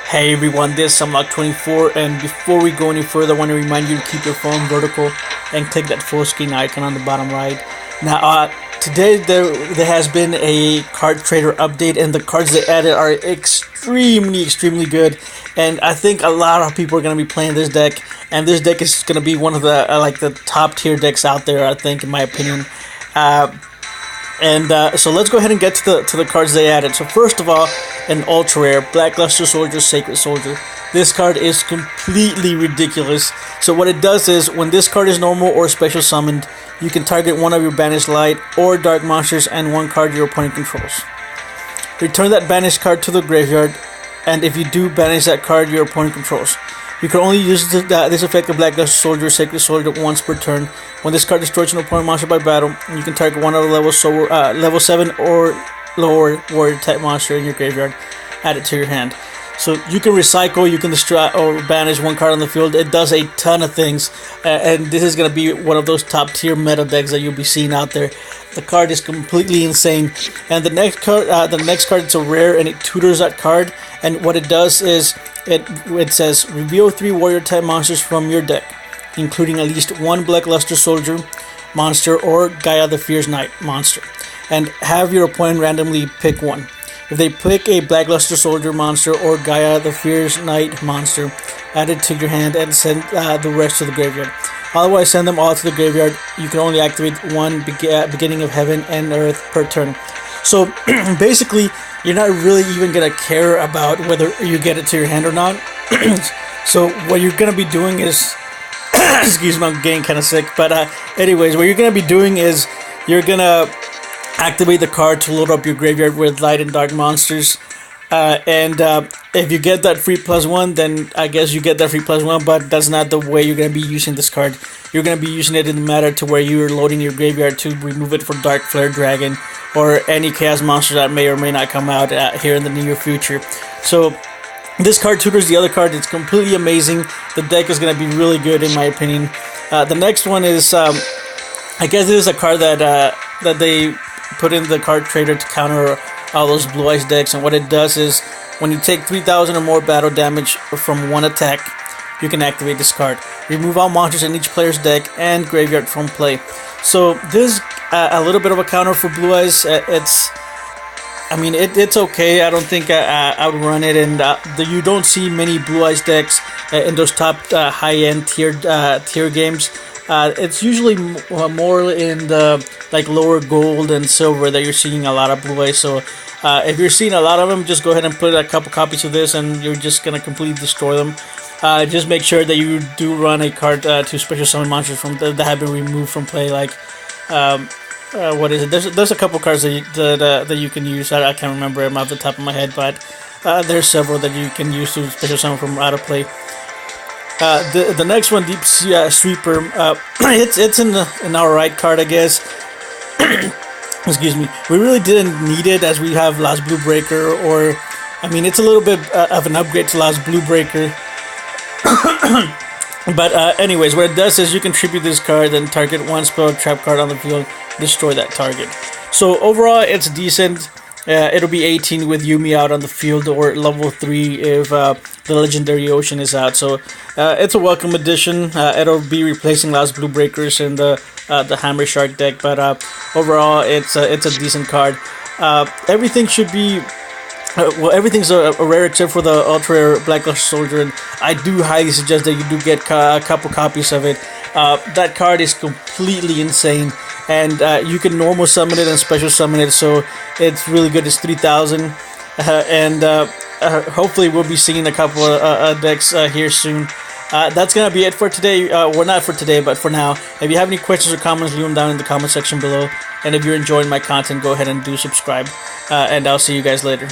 Hey everyone, this is Unlock24, and before we go any further, I want to remind you to keep your phone vertical and click that full screen icon on the bottom right. Now, today there has been a card trader update, and the cards they added are extremely good. And I think a lot of people are going to be playing this deck, and this deck is going to be one of the the top tier decks out there, I think, in my opinion. So let's go ahead and get to the cards they added. So first of all, an ultra rare Blackluster Soldier, Sacred Soldier. This card is completely ridiculous. So what it does is, when this card is normal or special summoned, you can target one of your banished light or dark monsters and one card your opponent controls. Return that banished card to the graveyard, and if you do, banish that card your opponent controls. You can only use this effect of Blackluster Soldier, Sacred Soldier once per turn. When this card destroys an opponent monster by battle, you can target one other level 7 or lower warrior type monster in your graveyard. Add it to your hand. So you can recycle, you can destroy or banish one card on the field. It does a ton of things, and this is going to be one of those top tier meta decks that you'll be seeing out there. The card is completely insane, and the next card it's a rare, and it tutors that card. And what it does is it says reveal 3 warrior type monsters from your deck, including at least one Blackluster Soldier monster or Gaia the Fierce Knight monster, and have your opponent randomly pick one. If they pick a Blackluster Soldier monster or Gaia the Fierce Knight monster, add it to your hand and send the rest to the graveyard. Otherwise, send them all to the graveyard. You can only activate one beginning of heaven and earth per turn. So basically, you're not really even going to care about whether you get it to your hand or not. So what you're going to be doing is excuse me, I'm getting kind of sick, but anyways, what you're going to be doing is you're going to activate the card to load up your graveyard with light and dark monsters, and if you get that free +1, then I guess you get that free +1, but that's not the way you're going to be using this card. You're going to be using it in the matter to where you're loading your graveyard to remove it for Dark Flare Dragon or any chaos monster that may or may not come out here in the near future. So this card tutors the other card. It's completely amazing. The deck is going to be really good in my opinion. The next one is, I guess this is a card that they put in the card trader to counter all those Blue Eyes decks, and what it does is, when you take 3,000 or more battle damage from one attack, you can activate this card. Remove all monsters in each player's deck and graveyard from play. So this is a little bit of a counter for Blue Eyes. It's okay. I don't think I would run it, and you don't see many Blue Eyes decks in those top high-end tier games. It's usually more in the lower gold and silver that you're seeing a lot of Blue Eyes. So if you're seeing a lot of them, just go ahead and put a couple copies of this, and you're just gonna completely destroy them. Just make sure that you do run a card to special summon monsters that have been removed from play. What is it? There's a couple cards that you can use. I can't remember them off the top of my head, but there's several that you can use to special summon from out of play. The next one, Deep Sweeper, it's an alright card, I guess. Excuse me. We really didn't need it, as we have Last Blue Breaker, or it's a little bit of an upgrade to Last Blue Breaker. But anyways, what it does is you can tribute this card, then target one spell trap card on the field, destroy that target. So overall, it's decent. It'll be 18 with Yumi out on the field, or level 3 if the Legendary Ocean is out. So it's a welcome addition. It'll be replacing Last Blue Breakers in the Hammer Shark deck, but overall, it's a decent card. Everything should be everything's a rare except for the ultra rare Blackluster Soldier, and I do highly suggest that you do get a couple copies of it. That card is completely insane, and you can normal summon it and special summon it, so it's really good. It's 3,000, and hopefully we'll be seeing a couple of decks here soon. That's gonna be it for today. Well, not for today, but for now. If you have any questions or comments, leave them down in the comment section below. And if you're enjoying my content, go ahead and do subscribe. And I'll see you guys later.